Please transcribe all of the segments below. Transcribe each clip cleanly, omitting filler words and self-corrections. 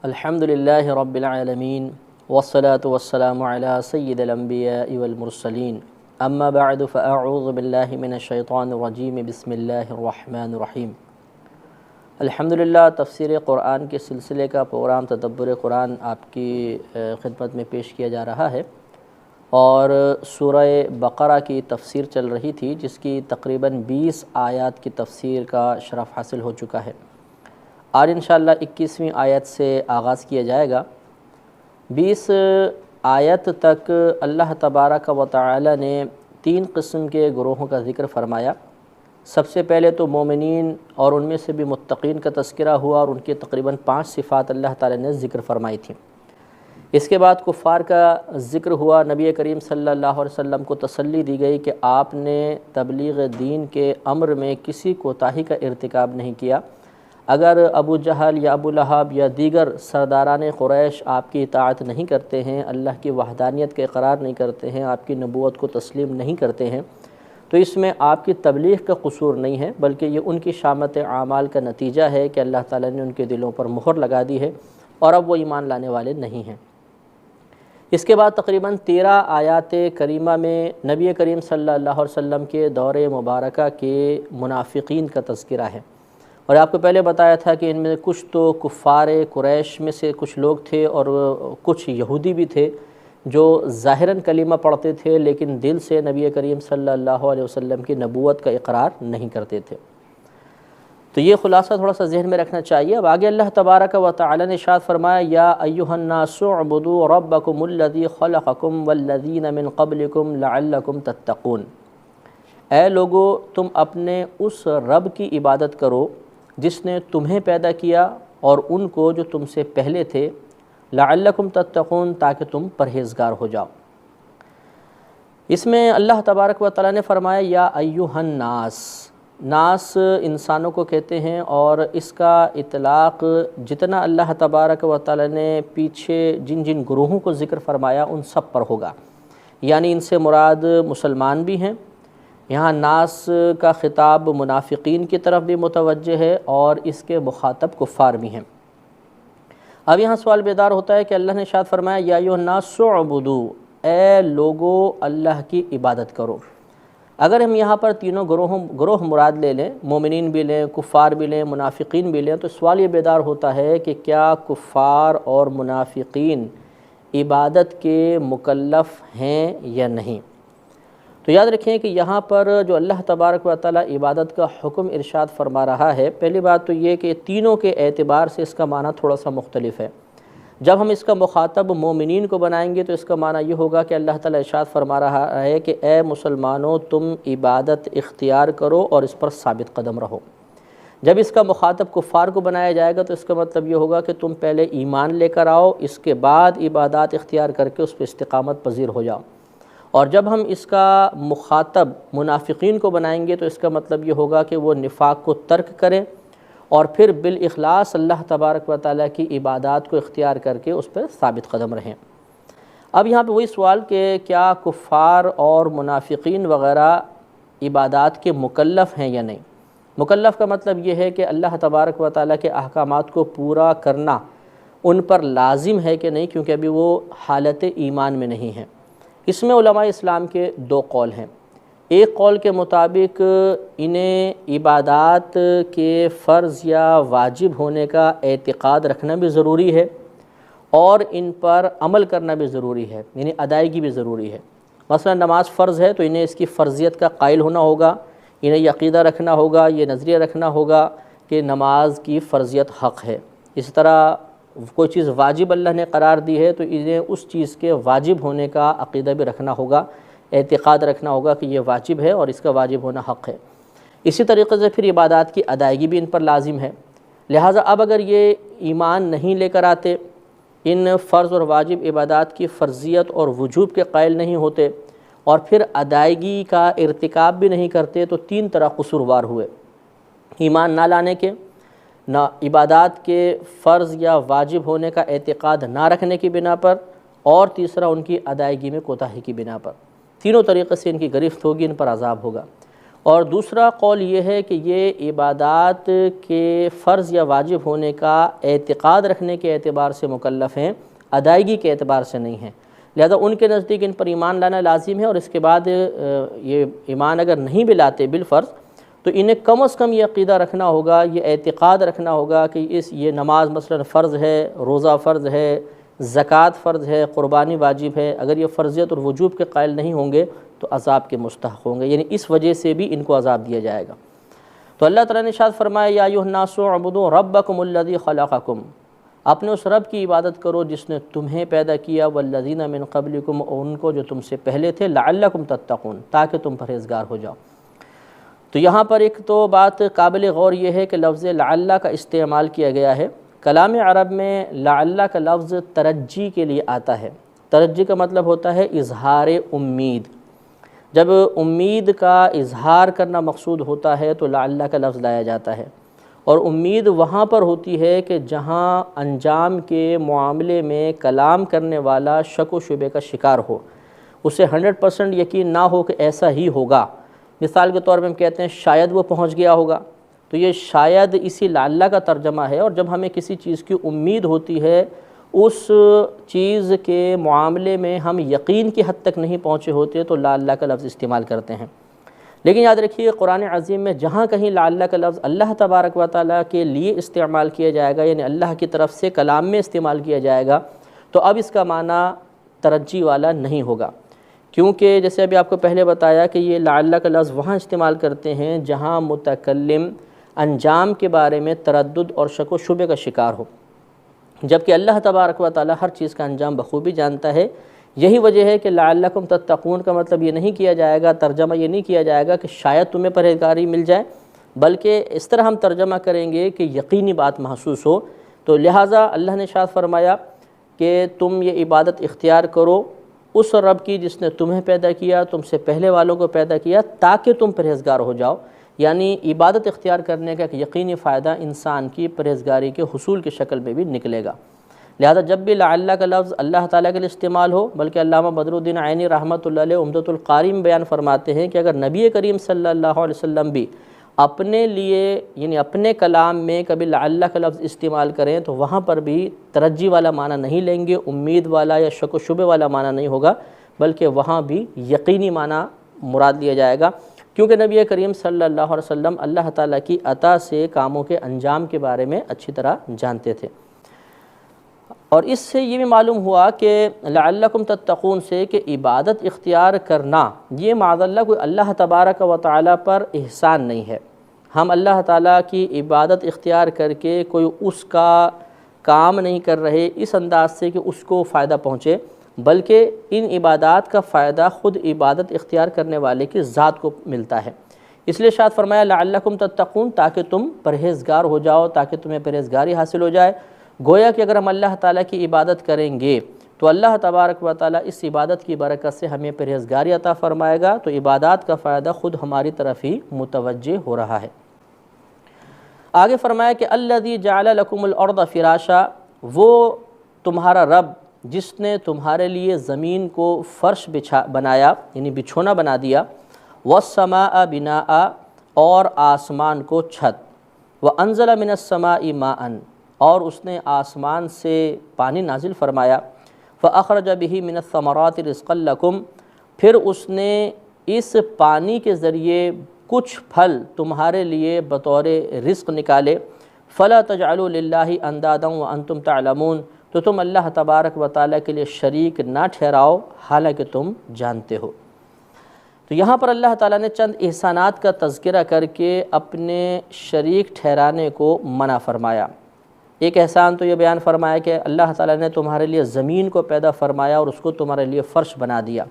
الحمدللہ رب العالمین والصلاة والسلام علی سید الانبیاء والمرسلین اما بعد فاعوذ باللہ من الشیطان الرجیم بسم اللہ الرحمن الرحیم۔ الحمدللہ تفسیر قرآن کے سلسلے کا پروگرام تدبر قرآن آپ کی خدمت میں پیش کیا جا رہا ہے، اور سورہ بقرہ کی تفسیر چل رہی تھی جس کی تقریباً 20 آیات کی تفسیر کا شرف حاصل ہو چکا ہے۔ آج انشاءاللہ 21ویں آیت سے آغاز کیا جائے گا۔ 20 آیت تک اللہ تبارک و تعالی نے 3 قسم کے گروہوں کا ذکر فرمایا۔ سب سے پہلے تو مومنین اور ان میں سے بھی متقین کا تذکرہ ہوا، اور ان کی تقریباً 5 صفات اللہ تعالی نے ذکر فرمائی تھیں۔ اس کے بعد کفار کا ذکر ہوا، نبی کریم صلی اللہ علیہ وسلم کو تسلی دی گئی کہ آپ نے تبلیغ دین کے امر میں کسی کوتاہی کا ارتکاب نہیں کیا۔ اگر ابو جہل یا ابو لہب یا دیگر سرداران قریش آپ کی اطاعت نہیں کرتے ہیں، اللہ کی وحدانیت کا اقرار نہیں کرتے ہیں، آپ کی نبوت کو تسلیم نہیں کرتے ہیں، تو اس میں آپ کی تبلیغ کا قصور نہیں ہے، بلکہ یہ ان کی شامت اعمال کا نتیجہ ہے کہ اللہ تعالیٰ نے ان کے دلوں پر مہر لگا دی ہے اور اب وہ ایمان لانے والے نہیں ہیں۔ اس کے بعد تقریباً 13 آیات کریمہ میں نبی کریم صلی اللہ علیہ وسلم کے دور مبارکہ کے منافقین کا تذکرہ ہے، اور آپ کو پہلے بتایا تھا کہ ان میں کچھ تو کفار قریش میں سے کچھ لوگ تھے، اور کچھ یہودی بھی تھے جو ظاہراً کلمہ پڑھتے تھے لیکن دل سے نبی کریم صلی اللہ علیہ وسلم کی نبوت کا اقرار نہیں کرتے تھے۔ تو یہ خلاصہ تھوڑا سا ذہن میں رکھنا چاہیے۔ اب آگے اللہ تبارک و تعالی نے ارشاد فرمایا، یا ایھا الناس اعبدوا ربکم الذی خلقکم والذین من قبلکم لعلکم تتقون۔ اے لوگو، تم اپنے اس رب کی عبادت کرو جس نے تمہیں پیدا کیا اور ان کو جو تم سے پہلے تھے، لعلکم تتقون، تاکہ تم پرہیزگار ہو جاؤ۔ اس میں اللہ تبارک و تعالی نے فرمایا یا ایھا الناس۔ ناس انسانوں کو کہتے ہیں، اور اس کا اطلاق جتنا اللہ تبارک و تعالی نے پیچھے جن جن گروہوں کو ذکر فرمایا ان سب پر ہوگا، یعنی ان سے مراد مسلمان بھی ہیں۔ یہاں ناس کا خطاب منافقین کی طرف بھی متوجہ ہے، اور اس کے مخاطب کفار بھی ہیں۔ اب یہاں سوال بیدار ہوتا ہے کہ اللہ نے ارشاد فرمایا یا ایھا الناس اعبدوا، اے لوگو اللہ کی عبادت کرو۔ اگر ہم یہاں پر تینوں گروہ مراد لے لیں، مومنین بھی لیں، کفار بھی لیں، منافقین بھی لیں، تو سوال یہ بیدار ہوتا ہے کہ کیا کفار اور منافقین عبادت کے مکلف ہیں یا نہیں؟ تو یاد رکھیں کہ یہاں پر جو اللہ تبارک و تعالی عبادت کا حکم ارشاد فرما رہا ہے، پہلی بات تو یہ کہ تینوں کے اعتبار سے اس کا معنی تھوڑا سا مختلف ہے۔ جب ہم اس کا مخاطب مومنین کو بنائیں گے تو اس کا معنی یہ ہوگا کہ اللہ تعالی ارشاد فرما رہا ہے کہ اے مسلمانوں، تم عبادت اختیار کرو اور اس پر ثابت قدم رہو۔ جب اس کا مخاطب کفار کو بنایا جائے گا تو اس کا مطلب یہ ہوگا کہ تم پہلے ایمان لے کر آؤ، اس کے بعد عبادات اختیار کر کے اس پہ استقامت پذیر ہو جاؤ۔ اور جب ہم اس کا مخاطب منافقین کو بنائیں گے تو اس کا مطلب یہ ہوگا کہ وہ نفاق کو ترک کریں اور پھر بالاخلاص اللہ تبارک و تعالیٰ کی عبادات کو اختیار کر کے اس پر ثابت قدم رہیں۔ اب یہاں پہ وہی سوال کہ کیا کفار اور منافقین وغیرہ عبادات کے مکلف ہیں یا نہیں؟ مکلف کا مطلب یہ ہے کہ اللہ تبارک و تعالیٰ کے احکامات کو پورا کرنا ان پر لازم ہے کہ نہیں، کیونکہ ابھی وہ حالت ایمان میں نہیں ہیں۔ اس میں علماء اسلام کے 2 قول ہیں۔ ایک قول کے مطابق انہیں عبادات کے فرض یا واجب ہونے کا اعتقاد رکھنا بھی ضروری ہے، اور ان پر عمل کرنا بھی ضروری ہے، یعنی ادائیگی بھی ضروری ہے۔ مثلا نماز فرض ہے تو انہیں اس کی فرضیت کا قائل ہونا ہوگا، انہیں یہ عقیدہ رکھنا ہوگا، یہ نظریہ رکھنا ہوگا کہ نماز کی فرضیت حق ہے۔ اسی طرح کوئی چیز واجب اللہ نے قرار دی ہے تو انہیں اس چیز کے واجب ہونے کا عقیدہ بھی رکھنا ہوگا، اعتقاد رکھنا ہوگا کہ یہ واجب ہے اور اس کا واجب ہونا حق ہے۔ اسی طریقے سے پھر عبادات کی ادائیگی بھی ان پر لازم ہے۔ لہٰذا اب اگر یہ ایمان نہیں لے کر آتے، ان فرض اور واجب عبادات کی فرضیت اور وجوب کے قائل نہیں ہوتے، اور پھر ادائیگی کا ارتکاب بھی نہیں کرتے، تو 3 طرح قصوروار ہوئے: ایمان نہ لانے کے، نہ عبادات کے فرض یا واجب ہونے کا اعتقاد نہ رکھنے کی بنا پر، اور تیسرا ان کی ادائیگی میں کوتاہی کی بنا پر۔ تینوں طریقے سے ان کی گرفت ہوگی، ان پر عذاب ہوگا۔ اور دوسرا قول یہ ہے کہ یہ عبادات کے فرض یا واجب ہونے کا اعتقاد رکھنے کے اعتبار سے مکلف ہیں، ادائیگی کے اعتبار سے نہیں ہیں، لہذا ان کے نزدیک ان پر ایمان لانا لازم ہے، اور اس کے بعد یہ ایمان اگر نہیں بھی لاتے بالفرض تو انہیں کم از کم یہ عقیدہ رکھنا ہوگا، یہ اعتقاد رکھنا ہوگا کہ یہ نماز مثلا فرض ہے، روزہ فرض ہے، زکوٰۃ فرض ہے، قربانی واجب ہے، اگر یہ فرضیت اور وجوب کے قائل نہیں ہوں گے تو عذاب کے مستحق ہوں گے، یعنی اس وجہ سے بھی ان کو عذاب دیا جائے گا۔ تو اللہ تعالیٰ نے ارشاد فرمایا یا ایھا الناس اعبدوا ربکم الذی خلقکم، اپنے اس رب کی عبادت کرو جس نے تمہیں پیدا کیا، والذین من قبلکم، اور ان کو جو تم سے پہلے تھے، لعلکم تتقون، تاکہ تم پرہیزگار ہو جاؤ۔ تو یہاں پر ایک تو بات قابل غور یہ ہے کہ لفظ لعل کا استعمال کیا گیا ہے۔ کلام عرب میں لعل کا لفظ ترجی کے لیے آتا ہے۔ ترجی کا مطلب ہوتا ہے اظہار امید۔ جب امید کا اظہار کرنا مقصود ہوتا ہے تو لعل کا لفظ لایا جاتا ہے، اور امید وہاں پر ہوتی ہے کہ جہاں انجام کے معاملے میں کلام کرنے والا شک و شبے کا شکار ہو، اسے 100% یقین نہ ہو کہ ایسا ہی ہوگا۔ مثال کے طور پہ ہم کہتے ہیں شاید وہ پہنچ گیا ہوگا، تو یہ شاید اسی لعل کا ترجمہ ہے، اور جب ہمیں کسی چیز کی امید ہوتی ہے، اس چیز کے معاملے میں ہم یقین کی حد تک نہیں پہنچے ہوتے تو لعل کا لفظ استعمال کرتے ہیں۔ لیکن یاد رکھیے قرآن عظیم میں جہاں کہیں لعل کا لفظ اللہ تبارک و تعالیٰ کے لیے استعمال کیا جائے گا، یعنی اللہ کی طرف سے کلام میں استعمال کیا جائے گا، تو اب اس کا معنی ترجی والا نہیں ہوگا، کیونکہ جیسے ابھی آپ کو پہلے بتایا کہ یہ لعل کا لفظ وہاں استعمال کرتے ہیں جہاں متکلم انجام کے بارے میں تردد اور شک و شبے کا شکار ہو، جبکہ اللہ تبارک و تعالیٰ ہر چیز کا انجام بخوبی جانتا ہے۔ یہی وجہ ہے کہ لعلکم تتقون کا مطلب یہ نہیں کیا جائے گا، ترجمہ یہ نہیں کیا جائے گا کہ شاید تمہیں پرہیزگاری مل جائے، بلکہ اس طرح ہم ترجمہ کریں گے کہ یقینی بات محسوس ہو۔ تو لہٰذا اللہ نے ارشاد فرمایا کہ تم یہ عبادت اختیار کرو اس رب کی جس نے تمہیں پیدا کیا، تم سے پہلے والوں کو پیدا کیا، تاکہ تم پرہیزگار ہو جاؤ، یعنی عبادت اختیار کرنے کا ایک یقینی فائدہ انسان کی پرہیزگاری کے حصول کی شکل میں بھی نکلے گا۔ لہذا جب بھی لعل کا لفظ اللہ تعالیٰ کے لیے استعمال ہو، بلکہ علامہ بدر الدین عینی رحمۃ اللہ علیہ عمدۃ القاری میں بیان فرماتے ہیں کہ اگر نبی کریم صلی اللہ علیہ وسلم بھی اپنے لیے یعنی اپنے کلام میں کبھی لعل کا لفظ استعمال کریں تو وہاں پر بھی ترجی والا معنی نہیں لیں گے، امید والا یا شک و شبے والا معنی نہیں ہوگا، بلکہ وہاں بھی یقینی معنی مراد لیا جائے گا، کیونکہ نبی کریم صلی اللہ علیہ وسلم اللہ تعالیٰ کی عطا سے کاموں کے انجام کے بارے میں اچھی طرح جانتے تھے۔ اور اس سے یہ بھی معلوم ہوا کہ لعلکم تتقون سے کہ عبادت اختیار کرنا یہ معاذ اللہ کوئی اللہ تبارک و تعالیٰ پر احسان نہیں ہے۔ ہم اللہ تعالیٰ کی عبادت اختیار کر کے کوئی اس کا کام نہیں کر رہے اس انداز سے کہ اس کو فائدہ پہنچے، بلکہ ان عبادات کا فائدہ خود عبادت اختیار کرنے والے کی ذات کو ملتا ہے۔ اس لیے ارشاد فرمایا لعلکم تتقون، تاکہ تم پرہیزگار ہو جاؤ، تاکہ تمہیں پرہیزگاری حاصل ہو جائے۔ گویا کہ اگر ہم اللہ تعالیٰ کی عبادت کریں گے تو اللہ تبارک و تعالیٰ اس عبادت کی برکت سے ہمیں پرہیزگاری عطا فرمائے گا، تو عبادات کا فائدہ خود ہماری طرف ہی متوجہ ہو رہا ہے۔ آگے فرمایا کہ الذی جعل لکم الارض فراشا، وہ تمہارا رب جس نے تمہارے لیے زمین کو فرش بنایا یعنی بچھونا بنا دیا، والسماء بناء، اور آسمان کو چھت، وانزل من السماء ماء، اور اس نے آسمان سے پانی نازل فرمایا، فاخرج به من الثمرات رزقا لکم، پھر اس نے اس پانی کے ذریعے کچھ پھل تمہارے لیے بطور رزق نکالے، فلا تجعلوا للہ اندادا وانتم تعلمون، تو تم اللہ تبارک و تعالیٰ کے لیے شریک نہ ٹھہراؤ حالانکہ تم جانتے ہو۔ تو یہاں پر اللہ تعالیٰ نے چند احسانات کا تذکرہ کر کے اپنے شریک ٹھہرانے کو منع فرمایا۔ ایک احسان تو یہ بیان فرمایا کہ اللہ تعالیٰ نے تمہارے لیے زمین کو پیدا فرمایا اور اس کو تمہارے لیے فرش بنا دیا۔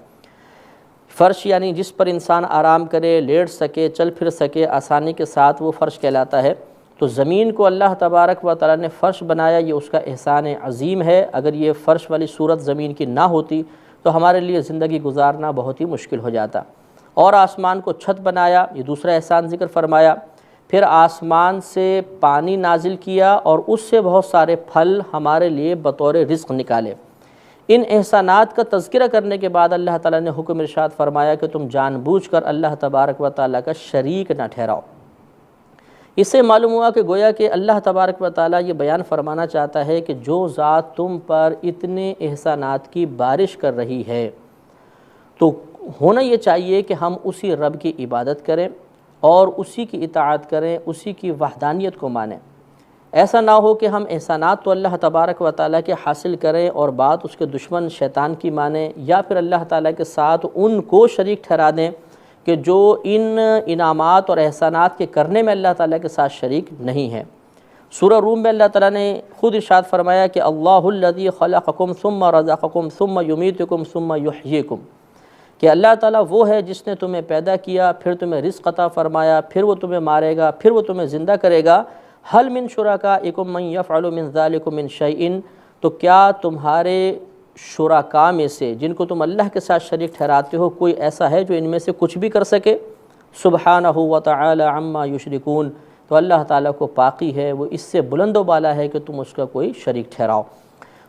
فرش یعنی جس پر انسان آرام کرے، لیٹ سکے، چل پھر سکے آسانی کے ساتھ، وہ فرش کہلاتا ہے۔ تو زمین کو اللہ تبارک و تعالیٰ نے فرش بنایا، یہ اس کا احسان عظیم ہے۔ اگر یہ فرش والی صورت زمین کی نہ ہوتی تو ہمارے لیے زندگی گزارنا بہت ہی مشکل ہو جاتا۔ اور آسمان کو چھت بنایا، یہ دوسرا احسان ذکر فرمایا۔ پھر آسمان سے پانی نازل کیا اور اس سے بہت سارے پھل ہمارے لیے بطور رزق نکالے۔ ان احسانات کا تذکرہ کرنے کے بعد اللہ تعالیٰ نے حکم ارشاد فرمایا کہ تم جان بوجھ کر اللہ تبارک و تعالیٰ کا شریک نہ ٹھہراؤ۔ اس سے معلوم ہوا کہ گویا کہ اللہ تبارک و تعالیٰ یہ بیان فرمانا چاہتا ہے کہ جو ذات تم پر اتنے احسانات کی بارش کر رہی ہے تو ہونا یہ چاہیے کہ ہم اسی رب کی عبادت کریں اور اسی کی اطاعت کریں، اسی کی وحدانیت کو مانیں۔ ایسا نہ ہو کہ ہم احسانات تو اللہ تبارک و تعالیٰ کے حاصل کریں اور بات اس کے دشمن شیطان کی مانیں، یا پھر اللہ تعالیٰ کے ساتھ ان کو شریک ٹھہرا دیں کہ جو ان انعامات اور احسانات کے کرنے میں اللہ تعالیٰ کے ساتھ شریک نہیں ہیں۔ سورہ روم میں اللہ تعالیٰ نے خود ارشاد فرمایا کہ اللہ الذی خلقکم ثم رزقکم ثم یمیتکم ثم یحییکم، کہ اللہ تعالیٰ وہ ہے جس نے تمہیں پیدا کیا، پھر تمہیں رزق عطا فرمایا، پھر وہ تمہیں مارے گا، پھر وہ تمہیں زندہ کرے گا۔ هل من شرکائکم من یفعل من ذلکم من شیء، تو کیا تمہارے شرکاء میں سے جن کو تم اللہ کے ساتھ شریک ٹھہراتے ہو کوئی ایسا ہے جو ان میں سے کچھ بھی کر سکے؟ سبحانہ وتعالی عما یشرکون، تو اللہ تعالیٰ کو پاکی ہے، وہ اس سے بلند و بالا ہے کہ تم اس کا کوئی شریک ٹھہراؤ۔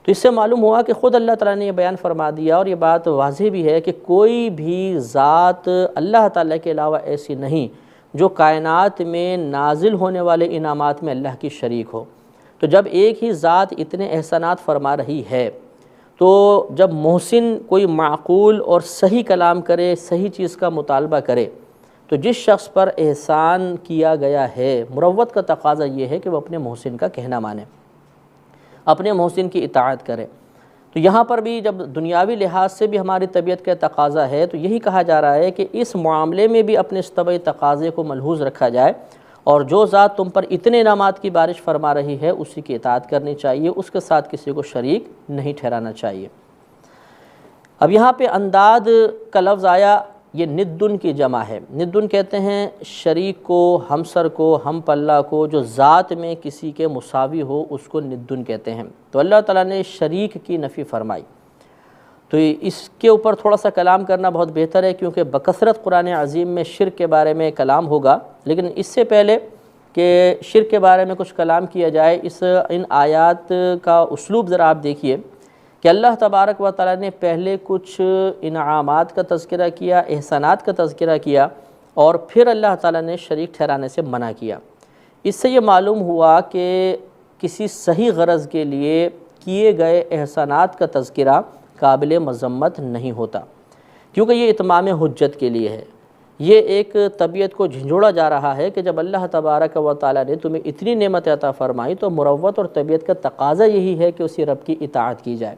تو اس سے معلوم ہوا کہ خود اللہ تعالیٰ نے یہ بیان فرما دیا، اور یہ بات واضح بھی ہے کہ کوئی بھی ذات اللہ تعالیٰ کے علاوہ ایسی نہیں جو کائنات میں نازل ہونے والے انعامات میں اللہ کی شریک ہو۔ تو جب ایک ہی ذات اتنے احسانات فرما رہی ہے تو جب محسن کوئی معقول اور صحیح کلام کرے، صحیح چیز کا مطالبہ کرے، تو جس شخص پر احسان کیا گیا ہے مروت کا تقاضا یہ ہے کہ وہ اپنے محسن کا کہنا مانے، اپنے محسن کی اطاعت کرے۔ تو یہاں پر بھی جب دنیاوی لحاظ سے بھی ہماری طبیعت کا تقاضا ہے تو یہی کہا جا رہا ہے کہ اس معاملے میں بھی اپنے اس طبعی تقاضے کو ملحوظ رکھا جائے، اور جو ذات تم پر اتنے انعامات کی بارش فرما رہی ہے اسی کی اطاعت کرنی چاہیے، اس کے ساتھ کسی کو شریک نہیں ٹھہرانا چاہیے۔ اب یہاں پہ انداد کا لفظ آیا، یہ ندن کی جمع ہے۔ ندن کہتے ہیں شریک کو، ہمسر کو، ہم پلہ کو، جو ذات میں کسی کے مساوی ہو اس کو ندن کہتے ہیں۔ تو اللہ تعالیٰ نے شریک کی نفی فرمائی، تو اس کے اوپر تھوڑا سا کلام کرنا بہت بہتر ہے، کیونکہ بکثرت قرآن عظیم میں شرک کے بارے میں کلام ہوگا، لیکن اس سے پہلے کہ شرک کے بارے میں کچھ کلام کیا جائے، ان آیات کا اسلوب ذرا آپ دیکھیے کہ اللہ تبارک و تعالیٰ نے پہلے کچھ انعامات کا تذکرہ کیا، احسانات کا تذکرہ کیا، اور پھر اللہ تعالیٰ نے شریک ٹھہرانے سے منع کیا۔ اس سے یہ معلوم ہوا کہ کسی صحیح غرض کے لیے کیے گئے احسانات کا تذکرہ قابل مذمت نہیں ہوتا، کیونکہ یہ اتمام حجت کے لیے ہے۔ یہ ایک طبیعت کو جھنجھوڑا جا رہا ہے کہ جب اللہ تبارک و تعالیٰ نے تمہیں اتنی نعمت عطا فرمائی تو مروت اور طبیعت کا تقاضا یہی ہے کہ اسی رب کی اطاعت کی جائے۔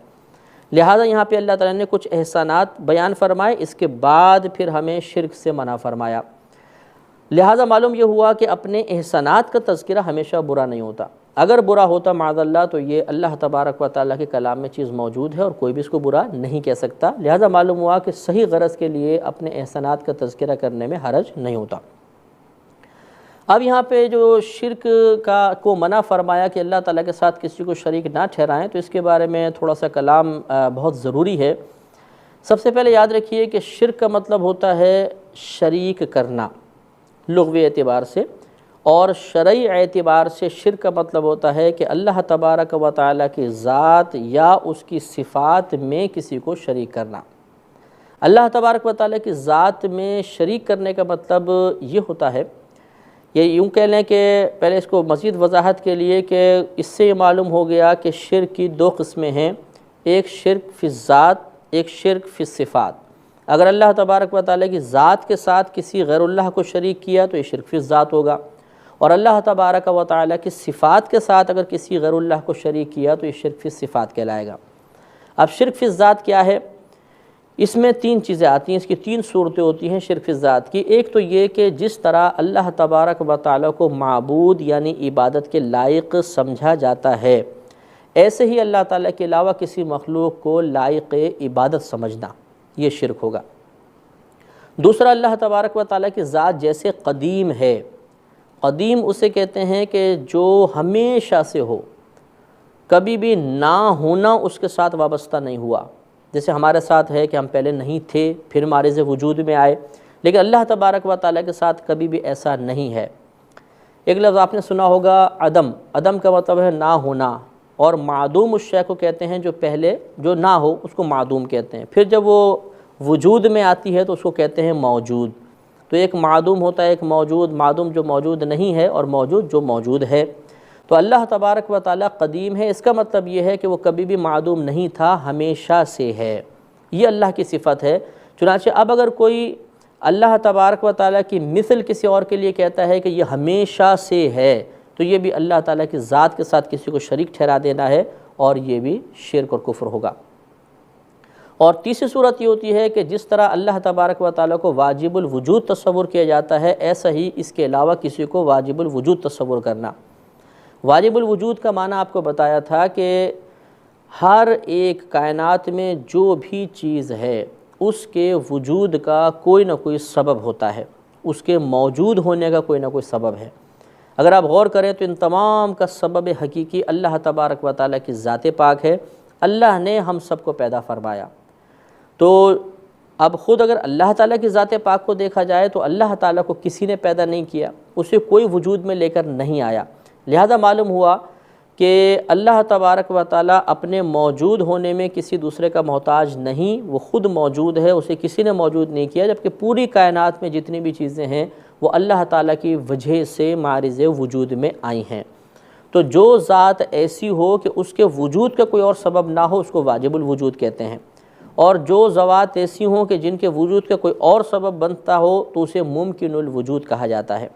لہٰذا یہاں پہ اللہ تعالیٰ نے کچھ احسانات بیان فرمائے، اس کے بعد پھر ہمیں شرک سے منع فرمایا۔ لہٰذا معلوم یہ ہوا کہ اپنے احسانات کا تذکرہ ہمیشہ برا نہیں ہوتا، اگر برا ہوتا معاذ اللہ تو یہ اللہ تبارک و تعالیٰ کے کلام میں چیز موجود ہے اور کوئی بھی اس کو برا نہیں کہہ سکتا۔ لہٰذا معلوم ہوا کہ صحیح غرض کے لیے اپنے احسانات کا تذکرہ کرنے میں حرج نہیں ہوتا۔ اب یہاں پہ جو شرک کو منع فرمایا کہ اللہ تعالیٰ کے ساتھ کسی کو شریک نہ ٹھہرائیں، تو اس کے بارے میں تھوڑا سا کلام بہت ضروری ہے۔ سب سے پہلے یاد رکھیے کہ شرک کا مطلب ہوتا ہے شریک کرنا لغوی اعتبار سے، اور شرعی اعتبار سے شرک کا مطلب ہوتا ہے کہ اللہ تبارک و تعالیٰ کی ذات یا اس کی صفات میں کسی کو شریک کرنا۔ اللہ تبارک و تعالیٰ کی ذات میں شریک کرنے کا مطلب یہ ہوتا ہے، یہ یوں کہہ لیں کہ پہلے اس کو مزید وضاحت کے لیے کہ اس سے یہ معلوم ہو گیا کہ شرک کی دو قسمیں ہیں، ایک شرک فی الذات، ایک شرک فی الصفات۔ اگر اللہ تبارک و تعالیٰ کی ذات کے ساتھ کسی غیر اللہ کو شریک کیا تو یہ شرک فی الذات ہوگا، اور اللہ تبارک و تعالیٰ کی صفات کے ساتھ اگر کسی غیر اللہ کو شریک کیا تو یہ شرک فی الصفات کہلائے گا۔ اب شرک فی الذات کیا ہے؟ اس میں تین چیزیں آتی ہیں، اس کی تین صورتیں ہوتی ہیں شرک فی الذات کی۔ ایک تو یہ کہ جس طرح اللہ تبارک و تعالیٰ کو معبود یعنی عبادت کے لائق سمجھا جاتا ہے، ایسے ہی اللہ تعالیٰ کے علاوہ کسی مخلوق کو لائق عبادت سمجھنا، یہ شرک ہوگا۔ دوسرا، اللہ تبارک و تعالیٰ کی ذات جیسے قدیم ہے، قدیم اسے کہتے ہیں کہ جو ہمیشہ سے ہو، کبھی بھی نہ ہونا اس کے ساتھ وابستہ نہیں ہوا، جیسے ہمارے ساتھ ہے کہ ہم پہلے نہیں تھے پھر مارز وجود میں آئے، لیکن اللہ تبارک و تعالیٰ کے ساتھ کبھی بھی ایسا نہیں ہے۔ ایک لفظ آپ نے سنا ہوگا عدم، عدم کا مطلب ہے نہ ہونا، اور معدوم اس شے کو کہتے ہیں جو پہلے جو نہ ہو اس کو معدوم کہتے ہیں، پھر جب وہ وجود میں آتی ہے تو اس کو کہتے ہیں موجود۔ تو ایک معدوم ہوتا ہے، ایک موجود، معدوم جو موجود نہیں ہے اور موجود جو موجود ہے۔ تو اللہ تبارک و تعالیٰ قدیم ہے، اس کا مطلب یہ ہے کہ وہ کبھی بھی معدوم نہیں تھا، ہمیشہ سے ہے، یہ اللہ کی صفت ہے۔ چنانچہ اب اگر کوئی اللہ تبارک و تعالیٰ کی مثل کسی اور کے لیے کہتا ہے کہ یہ ہمیشہ سے ہے، تو یہ بھی اللہ تعالیٰ کی ذات کے ساتھ کسی کو شریک ٹھہرا دینا ہے، اور یہ بھی شرک اور کفر ہوگا۔ اور تیسری صورت یہ ہوتی ہے کہ جس طرح اللہ تبارک و تعالیٰ کو واجب الوجود تصور کیا جاتا ہے، ایسا ہی اس کے علاوہ کسی کو واجب الوجود تصور کرنا۔ واجب الوجود کا معنی آپ کو بتایا تھا کہ ہر ایک کائنات میں جو بھی چیز ہے اس کے وجود کا کوئی نہ کوئی سبب ہوتا ہے، اس کے موجود ہونے کا کوئی نہ کوئی سبب ہے۔ اگر آپ غور کریں تو ان تمام کا سبب حقیقی اللہ تبارک و تعالیٰ کی ذات پاک ہے۔ اللہ نے ہم سب کو پیدا فرمایا، تو اب خود اگر اللہ تعالیٰ کی ذات پاک کو دیکھا جائے تو اللہ تعالیٰ کو کسی نے پیدا نہیں کیا، اسے کوئی وجود میں لے کر نہیں آیا، لہذا معلوم ہوا کہ اللہ تبارک و تعالیٰ اپنے موجود ہونے میں کسی دوسرے کا محتاج نہیں، وہ خود موجود ہے، اسے کسی نے موجود نہیں کیا، جبکہ پوری کائنات میں جتنی بھی چیزیں ہیں وہ اللہ تعالیٰ کی وجہ سے معرض وجود میں آئی ہیں۔ تو جو ذات ایسی ہو کہ اس کے وجود کا کوئی اور سبب نہ ہو اس کو واجب الوجود کہتے ہیں، اور جو ذوات ایسی ہوں کہ جن کے وجود کا کوئی اور سبب بنتا ہو تو اسے ممکن الوجود کہا جاتا ہے۔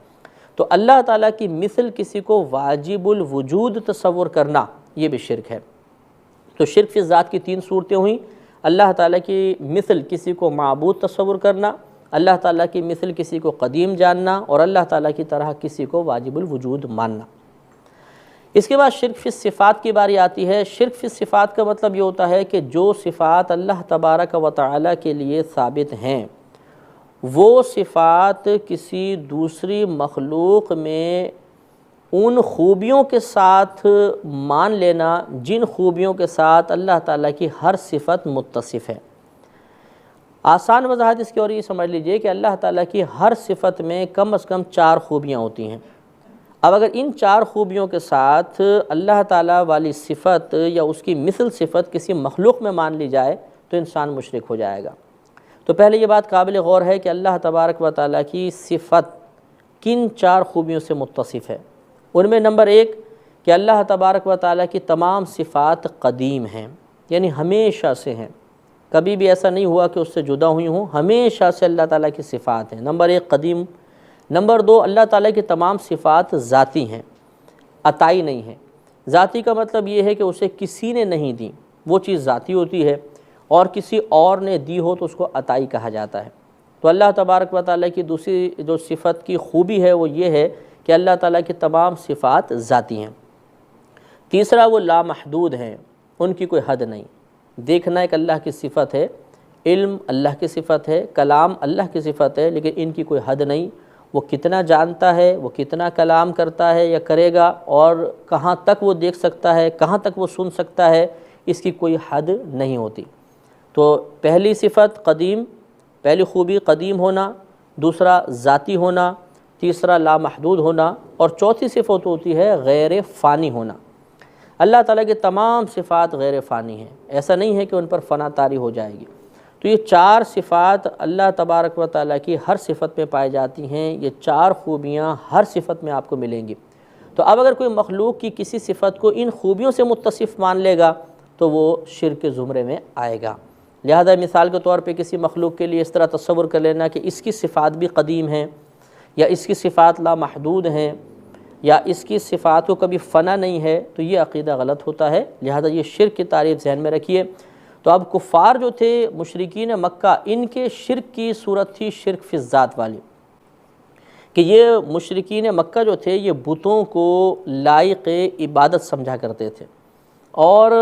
تو اللہ تعالیٰ کی مثل کسی کو واجب الوجود تصور کرنا یہ بھی شرک ہے۔ تو شرک فی ذات کی تین صورتیں ہوئیں، اللہ تعالیٰ کی مثل کسی کو معبود تصور کرنا، اللہ تعالیٰ کی مثل کسی کو قدیم جاننا، اور اللہ تعالیٰ کی طرح کسی کو واجب الوجود ماننا۔ اس کے بعد شرک فی صفات کی باری آتی ہے۔ شرک فی صفات کا مطلب یہ ہوتا ہے کہ جو صفات اللہ تبارک و تعالیٰ کے لیے ثابت ہیں وہ صفات کسی دوسری مخلوق میں ان خوبیوں کے ساتھ مان لینا جن خوبیوں کے ساتھ اللہ تعالیٰ کی ہر صفت متصف ہے۔ آسان وضاحت اس کی اور یہ سمجھ لیجئے کہ اللہ تعالیٰ کی ہر صفت میں کم از کم 4 خوبیاں ہوتی ہیں۔ اب اگر ان 4 خوبیوں کے ساتھ اللہ تعالیٰ والی صفت یا اس کی مثل صفت کسی مخلوق میں مان لی جائے تو انسان مشرک ہو جائے گا۔ تو پہلے یہ بات قابل غور ہے کہ اللہ تبارک و تعالیٰ کی صفت کن 4 خوبیوں سے متصف ہے۔ ان میں نمبر 1 کہ اللہ تبارک و تعالیٰ کی تمام صفات قدیم ہیں، یعنی ہمیشہ سے ہیں، کبھی بھی ایسا نہیں ہوا کہ اس سے جدا ہوئی ہوں، ہمیشہ سے اللہ تعالیٰ کی صفات ہیں۔ نمبر 1 قدیم۔ نمبر 2 اللہ تعالیٰ کی تمام صفات ذاتی ہیں، عطائی نہیں ہیں۔ ذاتی کا مطلب یہ ہے کہ اسے کسی نے نہیں دی، وہ چیز ذاتی ہوتی ہے، اور کسی اور نے دی ہو تو اس کو عطائی کہا جاتا ہے۔ تو اللہ تبارک و تعالیٰ کی دوسری جو صفت کی خوبی ہے وہ یہ ہے کہ اللہ تعالیٰ کی تمام صفات ذاتی ہیں۔ تیسرا وہ لامحدود ہیں، ان کی کوئی حد نہیں۔ دیکھنا ایک اللہ کی صفت ہے، علم اللہ کی صفت ہے، کلام اللہ کی صفت ہے، لیکن ان کی کوئی حد نہیں۔ وہ کتنا جانتا ہے، وہ کتنا کلام کرتا ہے یا کرے گا، اور کہاں تک وہ دیکھ سکتا ہے، کہاں تک وہ سن سکتا ہے، اس کی کوئی حد نہیں ہوتی۔ تو پہلی صفت قدیم، پہلی خوبی قدیم ہونا، دوسرا ذاتی ہونا، تیسرا لامحدود ہونا، اور چوتھی صفت ہوتی ہے غیر فانی ہونا۔ اللہ تعالیٰ کی تمام صفات غیر فانی ہیں، ایسا نہیں ہے کہ ان پر فنا طاری ہو جائے گی۔ تو یہ 4 صفات اللہ تبارک و تعالیٰ کی ہر صفت میں پائی جاتی ہیں، یہ 4 خوبیاں ہر صفت میں آپ کو ملیں گی۔ تو اب اگر کوئی مخلوق کی کسی صفت کو ان خوبیوں سے متصف مان لے گا تو وہ شرک کے زمرے میں آئے گا۔ لہذا مثال کے طور پہ کسی مخلوق کے لیے اس طرح تصور کر لینا کہ اس کی صفات بھی قدیم ہیں، یا اس کی صفات لامحدود ہیں، یا اس کی صفات کو کبھی فنا نہیں ہے، تو یہ عقیدہ غلط ہوتا ہے۔ لہذا یہ شرک کی تعریف ذہن میں رکھیے۔ تو اب کفار جو تھے مشرکین مکہ، ان کے شرک کی صورت تھی شرک فی الذات والی، کہ یہ مشرکین مکہ جو تھے یہ بتوں کو لائق عبادت سمجھا کرتے تھے، اور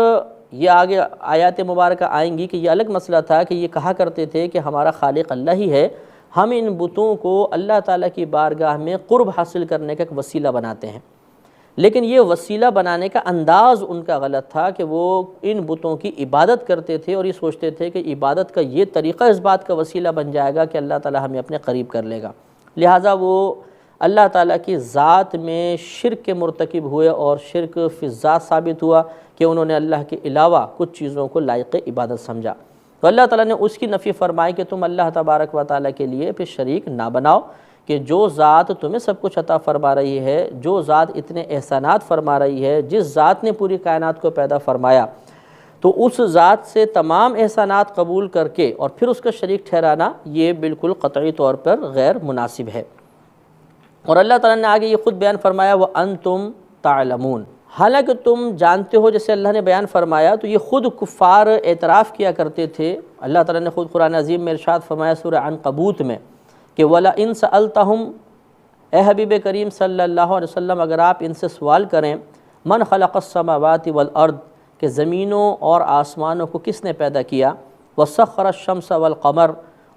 یہ آگے آیات مبارکہ آئیں گی کہ یہ الگ مسئلہ تھا کہ یہ کہا کرتے تھے کہ ہمارا خالق اللہ ہی ہے، ہم ان بتوں کو اللہ تعالیٰ کی بارگاہ میں قرب حاصل کرنے کا ایک وسیلہ بناتے ہیں۔ لیکن یہ وسیلہ بنانے کا انداز ان کا غلط تھا کہ وہ ان بتوں کی عبادت کرتے تھے اور یہ سوچتے تھے کہ عبادت کا یہ طریقہ اس بات کا وسیلہ بن جائے گا کہ اللہ تعالیٰ ہمیں اپنے قریب کر لے گا، لہٰذا وہ اللہ تعالیٰ کی ذات میں شرک کے مرتکب ہوئے اور شرک فی الذات ثابت ہوا کہ انہوں نے اللہ کے علاوہ کچھ چیزوں کو لائق عبادت سمجھا۔ تو اللہ تعالیٰ نے اس کی نفی فرمائی کہ تم اللہ تبارک و تعالیٰ کے لیے پھر شریک نہ بناؤ، کہ جو ذات تمہیں سب کچھ عطا فرما رہی ہے، جو ذات اتنے احسانات فرما رہی ہے، جس ذات نے پوری کائنات کو پیدا فرمایا، تو اس ذات سے تمام احسانات قبول کر کے اور پھر اس کا شریک ٹھہرانا یہ بالکل قطعی طور پر غیر مناسب ہے۔ اور اللہ تعالیٰ نے آگے یہ خود بیان فرمایا وَأَنْتُمْ تَعْلَمُونَ، حالانکہ تم جانتے ہو، جیسے اللہ نے بیان فرمایا تو یہ خود کفار اعتراف کیا کرتے تھے۔ اللہ تعالیٰ نے خود قرآن عظیم میں ارشاد فرمایا سورہ عنکبوت میں کہ وَلَئِن سَأَلْتَهُمْ، اے حبیب کریم صلی اللہ علیہ وسلم اگر آپ ان سے سوال کریں من خلق السماوات والارض، کہ زمینوں اور آسمانوں کو کس نے پیدا کیا، وَسَخَّرَ الشَّمْسَ وَالْقَمَرَ،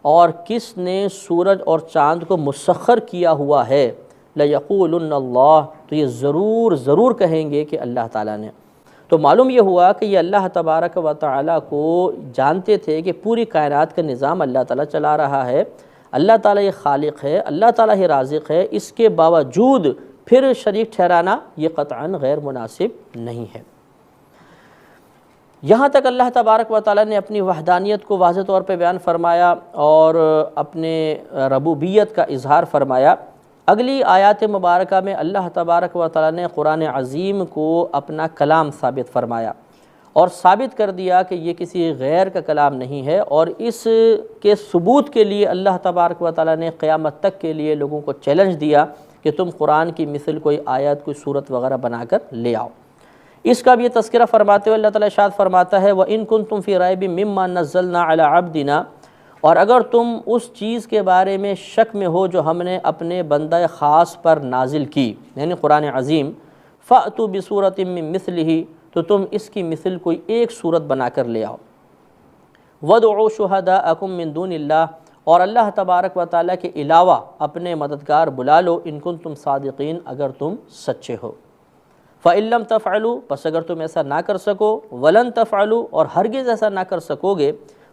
اور کس نے سورج اور چاند کو مسخر کیا ہوا ہے، لَيَقُولُنَّ اللَّهُ، تو یہ ضرور کہیں گے کہ اللہ تعالیٰ نے۔ تو معلوم یہ ہوا کہ یہ اللہ تبارک و تعالیٰ کو جانتے تھے کہ پوری کائنات کا نظام اللہ تعالیٰ چلا رہا ہے، اللہ تعالیٰ یہ خالق ہے، اللہ تعالیٰ ہی رازق ہے، اس کے باوجود پھر شریک ٹھہرانا یہ قطعاً غیر مناسب نہیں ہے۔ یہاں تک اللہ تبارک و تعالیٰ نے اپنی وحدانیت کو واضح طور پہ بیان فرمایا اور اپنے ربوبیت کا اظہار فرمایا۔ اگلی آیات مبارکہ میں اللہ تبارک و تعالیٰ نے قرآن عظیم کو اپنا کلام ثابت فرمایا اور ثابت کر دیا کہ یہ کسی غیر کا کلام نہیں ہے، اور اس کے ثبوت کے لیے اللہ تبارک و تعالیٰ نے قیامت تک کے لیے لوگوں کو چیلنج دیا کہ تم قرآن کی مثل کوئی آیت، کوئی صورت وغیرہ بنا کر لے آؤ۔ اس کا بھی یہ تذکرہ فرماتے ہوئے اللہ تعالیٰ ارشاد فرماتا ہے وَإِن كُنتُمْ فِي رَيْبٍ مِّمَّا نَزَّلْنَا عَلَىٰ عَبْدِنَا، اور اگر تم اس چیز کے بارے میں شک میں ہو جو ہم نے اپنے بندہ خاص پر نازل کی، یعنی قرآن عظیم، فَأْتُوا بِسُورَةٍ مِّن مِّثْلِهِ، تو تم اس کی مثل کوئی ایک صورت بنا کر لے آؤ۔ وَادْعُوا شُهَدَاءَكُم مِّن دُونِ اللَّهِ، اور اللہ تبارک و تعالیٰ کے علاوہ اپنے مددگار بلا لو، ان کنتم صادقین، اگر تم سچے ہو۔ فَإِن لَّمْ تَفْعَلُوا، پس اگر تم ایسا نہ کر سکو، وَلَن تَفْعَلُوا، اور ہرگز ایسا نہ کر سکو گے،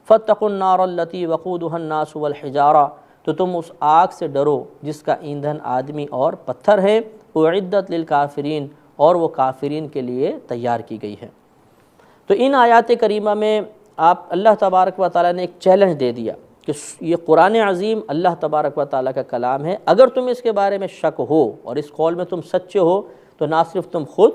فَاتَّقُوا النَّارَ الَّتِي وَقُودُهَا النَّاسُ وَالْحِجَارَةُ، تو تم اس آگ سے ڈرو جس کا ایندھن آدمی اور پتھر ہے، اُعِدَّتْ لِلْكَافِرِينَ، اور وہ کافرین کے لیے تیار کی گئی ہے۔ تو ان آیات کریمہ میں اللہ تبارک و تعالیٰ نے ایک چیلنج دے دیا کہ یہ قرآن عظیم اللہ تبارک و تعالیٰ کا کلام ہے، اگر تم اس کے بارے میں شک ہو اور اس قول میں تم سچے ہو تو نہ صرف تم خود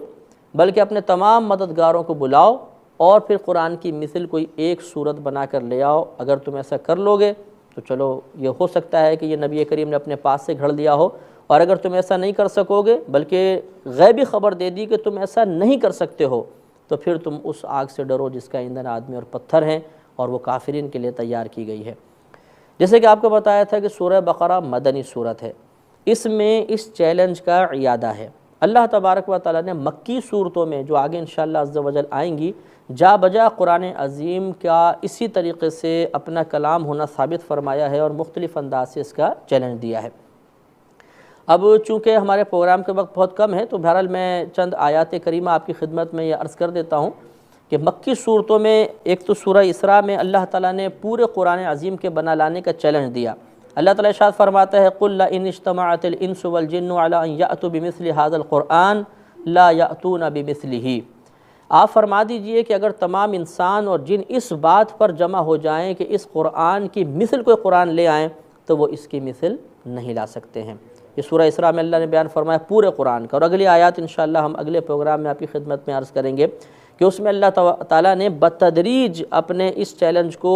بلکہ اپنے تمام مددگاروں کو بلاؤ اور پھر قرآن کی مثل کوئی ایک صورت بنا کر لے آؤ۔ اگر تم ایسا کر لو گے تو چلو یہ ہو سکتا ہے کہ یہ نبی کریم نے اپنے پاس سے گھڑ لیا ہو، اور اگر تم ایسا نہیں کر سکو گے بلکہ غیبی خبر دے دی کہ تم ایسا نہیں کر سکتے ہو، تو پھر تم اس آگ سے ڈرو جس کا ایندھن آدمی اور پتھر ہیں، اور وہ کافرین کے لیے تیار کی گئی ہے۔ جیسے کہ آپ کو بتایا تھا کہ سورہ بقرہ مدنی صورت ہے، اس میں اس چیلنج کا اعادہ ہے۔ اللہ تبارک و تعالیٰ نے مکی صورتوں میں جو آگے انشاءاللہ عز و جل آئیں گی، جا بجا قرآن عظیم کا اسی طریقے سے اپنا کلام ہونا ثابت فرمایا ہے اور مختلف انداز سے اس کا چیلنج دیا ہے۔ اب چونکہ ہمارے پروگرام کے وقت بہت کم ہے تو بہرحال میں چند آیات کریمہ آپ کی خدمت میں یہ عرض کر دیتا ہوں کہ مکی صورتوں میں ایک تو سورہ اسراء میں اللہ تعالیٰ نے پورے قرآن عظیم کے بنا لانے کا چیلنج دیا۔ اللہ تعالیٰ ارشاد فرماتا ہے قُلْ لَئِنِ اجْتَمَعَتِ الْإِنسُ وَالْجِنُّ عَلَىٰ أَن يَأْتُوا بِمِثْلِ هَٰذَا الْقُرْآنِ لَا يَأْتُونَ بِمِثْلِهِ، آپ فرما دیجئے کہ اگر تمام انسان اور جن اس بات پر جمع ہو جائیں کہ اس قرآن کی مثل کوئی قرآن لے آئیں تو وہ اس کی مثل نہیں لا سکتے ہیں۔ یہ سورہ اسراء میں اللہ نے بیان فرمایا پورے قرآن کا، اور اگلی آیات انشاءاللہ ہم اگلے پروگرام میں آپ کی خدمت میں عرض کریں گے کہ اس میں اللہ تعالیٰ نے بتدریج اپنے اس چیلنج کو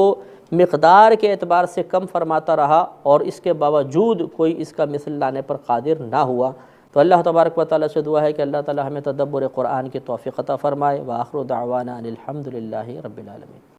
مقدار کے اعتبار سے کم فرماتا رہا، اور اس کے باوجود کوئی اس کا مثل لانے پر قادر نہ ہوا۔ تو اللہ تبارک و تعالیٰ سے دعا ہے کہ اللہ تعالیٰ ہمیں تدبر قرآن کی توفیق عطا فرمائے۔ وآخر دعوانا ان الحمد للہ رب العالمین۔